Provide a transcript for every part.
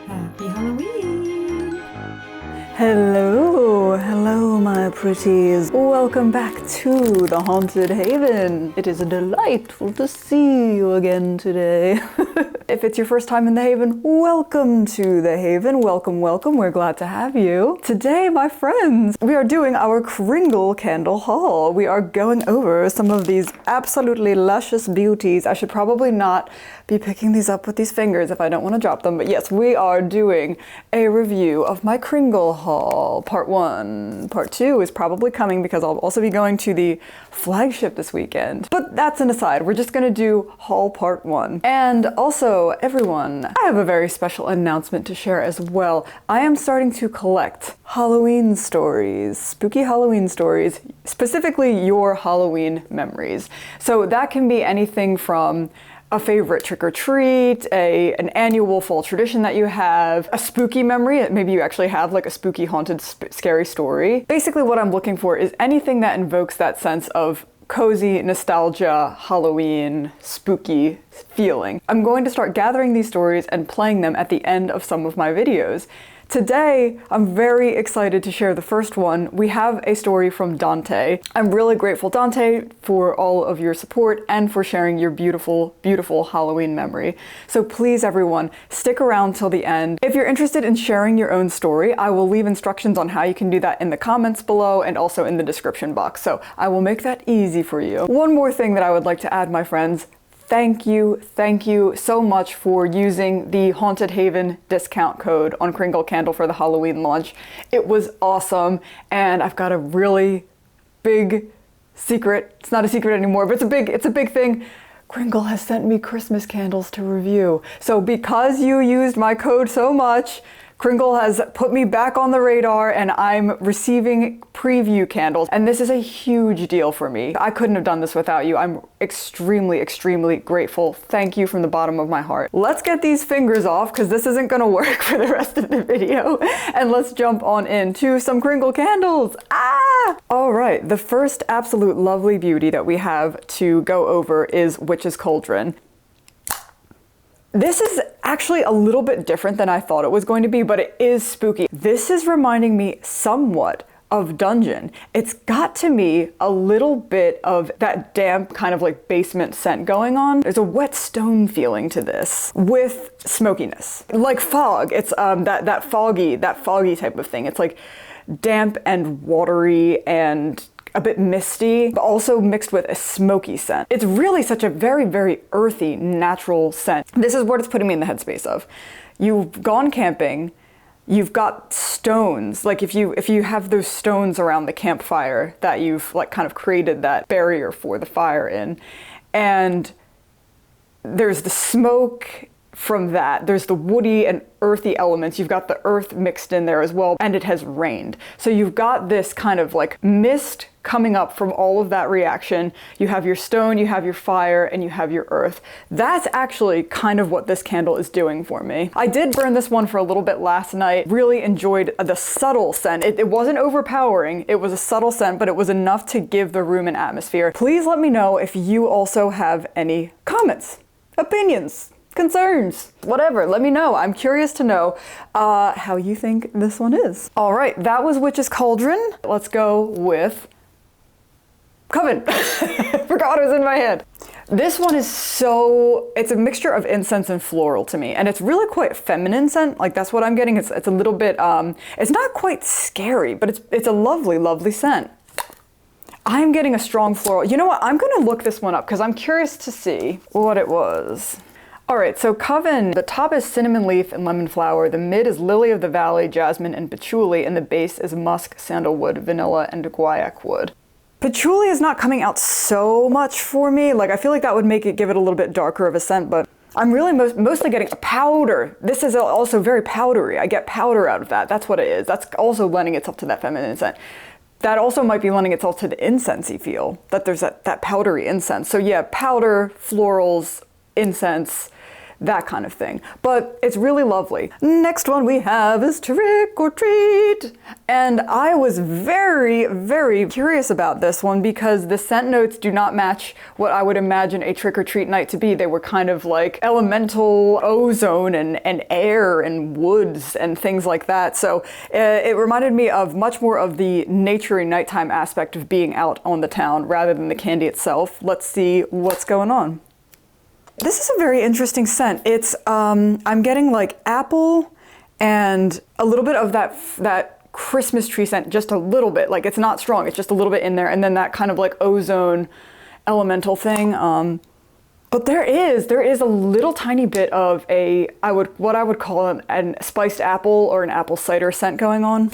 Happy Halloween! Hello my pretties. Welcome back to the Haunted Haven. It is delightful to see you again today. If it's your first time in the Haven, welcome to the Haven. Welcome. We're glad to have you. Today, my friends, we are doing our Kringle Candle haul. We are going over some of these absolutely luscious beauties. I should probably not be picking these up with these fingers if I don't want to drop them, but yes, we are doing a review of my Kringle haul, part 1. Part 2 is probably coming because I'll also be going to the flagship this weekend. But that's an aside, we're just gonna do haul part 1. And also, everyone, I have a very special announcement to share as well. I am starting to collect Halloween stories, spooky Halloween stories, specifically your Halloween memories. So that can be anything from a favorite trick-or-treat, an annual fall tradition that you have, a spooky memory, maybe you actually have like a spooky, haunted, scary story. Basically what I'm looking for is anything that invokes that sense of cozy, nostalgia, Halloween, spooky feeling. I'm going to start gathering these stories and playing them at the end of some of my videos. Today, I'm very excited to share the first one. We have a story from Dante. I'm really grateful, Dante, for all of your support and for sharing your beautiful, beautiful Halloween memory. So please, everyone, stick around till the end. If you're interested in sharing your own story, I will leave instructions on how you can do that in the comments below and also in the description box. So I will make that easy for you. One more thing that I would like to add, my friends. Thank you so much for using the Haunted Haven discount code on Kringle Candle for the Halloween launch. It was awesome, and I've got a really big secret. It's not a secret anymore, but it's a big thing. Kringle has sent me Christmas candles to review. So because you used my code so much, Kringle has put me back on the radar and I'm receiving preview candles. And this is a huge deal for me. I couldn't have done this without you. I'm extremely grateful. Thank you from the bottom of my heart. Let's get these fingers off because this isn't gonna work for the rest of the video. And let's jump on into some Kringle candles. Ah! All right, the first absolute lovely beauty that we have to go over is Witches Cauldron. This is actually a little bit different than I thought it was going to be, but it is spooky. This is reminding me somewhat of Dungeon. It's got to me a little bit of that damp kind of like basement scent going on. There's a wet stone feeling to this with smokiness. Like fog, it's that foggy type of thing. It's like damp and watery and a bit misty, but also mixed with a smoky scent. It's really such a very earthy, natural scent. This is what it's putting me in the headspace of. You've gone camping, you've got stones, like if you have those stones around the campfire that you've like kind of created that barrier for the fire in, and there's the smoke from that, there's the woody and earthy elements, you've got the earth mixed in there as well, and it has rained. So you've got this kind of like mist coming up from all of that reaction. You have your stone, you have your fire, and you have your earth. That's actually kind of what this candle is doing for me. I did burn this one for a little bit last night. Really enjoyed the subtle scent. It wasn't overpowering. It was a subtle scent, but it was enough to give the room an atmosphere. Please let me know if you also have any comments, opinions, concerns, whatever. Let me know. I'm curious to know how you think this one is. All right, that was Witches Cauldron. Let's go with Coven. Forgot it was in my head. This one is it's a mixture of incense and floral to me, and it's really quite feminine scent. Like that's what I'm getting. It's a little bit, it's not quite scary, but it's a lovely scent. I'm getting a strong floral. You know what? I'm gonna look this one up because I'm curious to see what it was. All right, so Coven, the top is cinnamon leaf and lemon flower, the mid is lily of the valley, jasmine, and patchouli, and the base is musk, sandalwood, vanilla, and guaiac wood. Patchouli is not coming out so much for me. Like I feel like that would give it a little bit darker of a scent, but I'm really mostly getting a powder. This is also very powdery. I get powder out of that. That's what it is. That's also lending itself to that feminine scent. That also might be lending itself to the incensey feel, that there's that powdery incense. So yeah, powder, florals, incense, that kind of thing. But it's really lovely. Next one we have is Trick or Treat. And I was very, very curious about this one because the scent notes do not match what I would imagine a trick or treat night to be. They were kind of like elemental ozone and air and woods and things like that. So it reminded me of much more of the naturey nighttime aspect of being out on the town rather than the candy itself. Let's see what's going on. This is a very interesting scent. It's, I'm getting like apple and a little bit of that Christmas tree scent, just a little bit. Like it's not strong, it's just a little bit in there. And then that kind of like ozone elemental thing. But there is a little tiny bit of what I would call an spiced apple or an apple cider scent going on.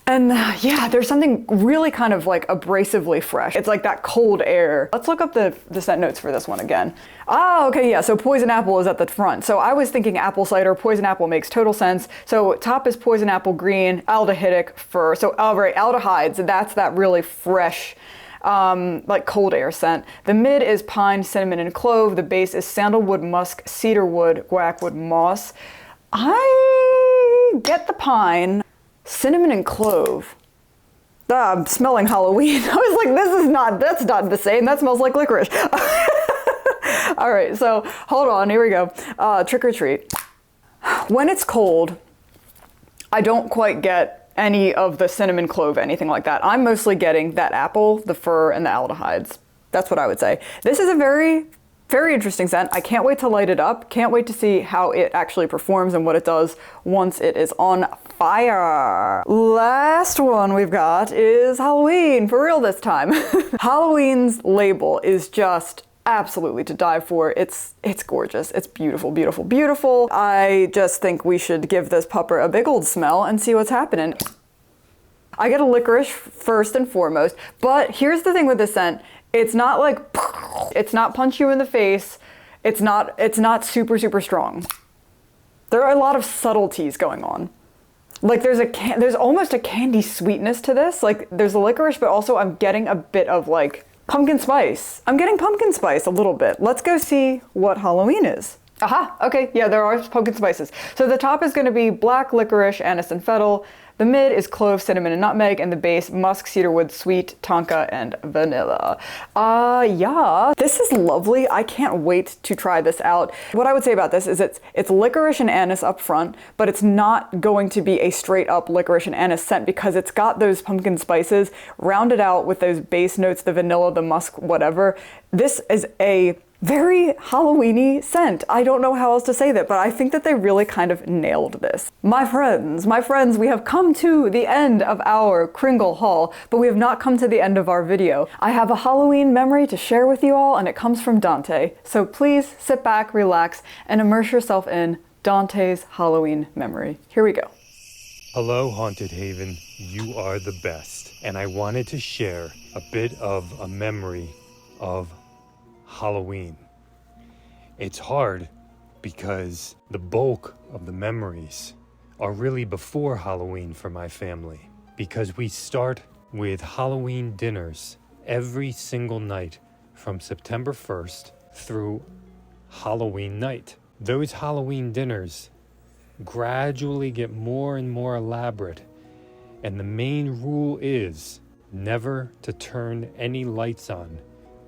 And yeah, there's something really kind of like abrasively fresh. It's like that cold air. Let's look up the scent notes for this one again. Ah, okay, yeah, so poison apple is at the front. So I was thinking apple cider, poison apple makes total sense. So top is poison apple green, aldehydic fir. So aldehydes, that's that really fresh, like cold air scent. The mid is pine, cinnamon, and clove. The base is sandalwood, musk, cedarwood, guacwood, moss. I get the pine. Cinnamon and clove. I'm smelling Halloween. I was like, that's not the same. That smells like licorice. All right, so hold on, here we go. Trick or treat. When it's cold, I don't quite get any of the cinnamon clove, anything like that. I'm mostly getting that apple, the fir, and the aldehydes. That's what I would say. This is a very, very interesting scent. I can't wait to light it up. Can't wait to see how it actually performs and what it does once it is on fire. Last one we've got is Halloween, for real this time. Halloween's label is just absolutely to die for. It's gorgeous. It's beautiful, beautiful, beautiful. I just think we should give this pupper a big old smell and see what's happening. I get a licorice first and foremost, but here's the thing with this scent. It's not like, it's not punch you in the face. It's not super, super strong. There are a lot of subtleties going on. Like there's almost a candy sweetness to this. Like there's a licorice, but also I'm getting a bit of like pumpkin spice. I'm getting pumpkin spice a little bit. Let's go see what Halloween is. Aha, okay, yeah, there are pumpkin spices. So the top is gonna be black licorice, anise and fennel. The mid is clove, cinnamon, and nutmeg, and the base, musk, cedarwood, sweet, tonka, and vanilla. Yeah, this is lovely. I can't wait to try this out. What I would say about this is it's licorice and anise up front, but it's not going to be a straight up licorice and anise scent because it's got those pumpkin spices rounded out with those base notes, the vanilla, the musk, whatever. This is a very Halloween-y scent. I don't know how else to say that, but I think that they really kind of nailed this. My friends, we have come to the end of our Kringle haul, but we have not come to the end of our video. I have a Halloween memory to share with you all, and it comes from Dante. So please sit back, relax, and immerse yourself in Dante's Halloween memory. Here we go. Hello, Haunted Haven. You are the best. And I wanted to share a bit of a memory of Halloween. It's hard because the bulk of the memories are really before Halloween for my family, because we start with Halloween dinners every single night from September 1st through Halloween night. Those Halloween dinners gradually get more and more elaborate, and the main rule is never to turn any lights on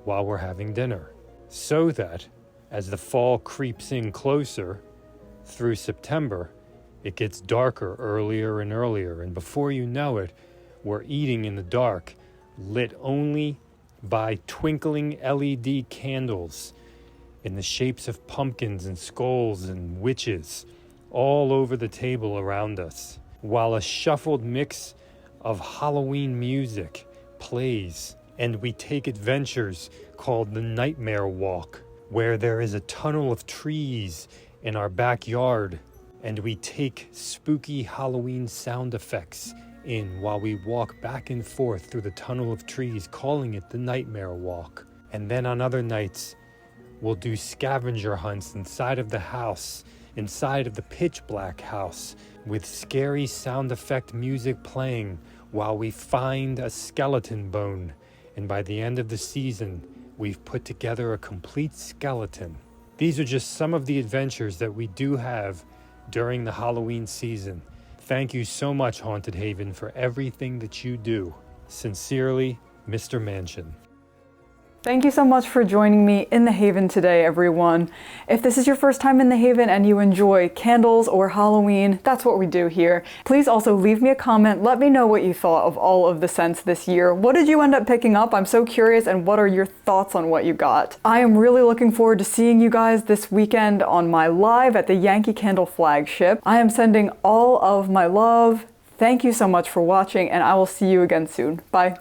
while we're having dinner, so that as the fall creeps in closer through September, it gets darker earlier and earlier, and before you know it, we're eating in the dark, lit only by twinkling LED candles in the shapes of pumpkins and skulls and witches all over the table around us, while a shuffled mix of Halloween music plays, and we take adventures called the Nightmare Walk, where there is a tunnel of trees in our backyard, and we take spooky Halloween sound effects in while we walk back and forth through the tunnel of trees, calling it the Nightmare Walk. And then on other nights, we'll do scavenger hunts inside of the house, inside of the pitch black house, with scary sound effect music playing while we find a skeleton bone. And by the end of the season, we've put together a complete skeleton. These are just some of the adventures that we do have during the Halloween season. Thank you so much, Haunted Haven, for everything that you do. Sincerely, Mr. Mansion. Thank you so much for joining me in the Haven today, everyone. If this is your first time in the Haven and you enjoy candles or Halloween, that's what we do here. Please also leave me a comment. Let me know what you thought of all of the scents this year. What did you end up picking up? I'm so curious, and what are your thoughts on what you got? I am really looking forward to seeing you guys this weekend on my live at the Yankee Candle flagship. I am sending all of my love. Thank you so much for watching, and I will see you again soon. Bye.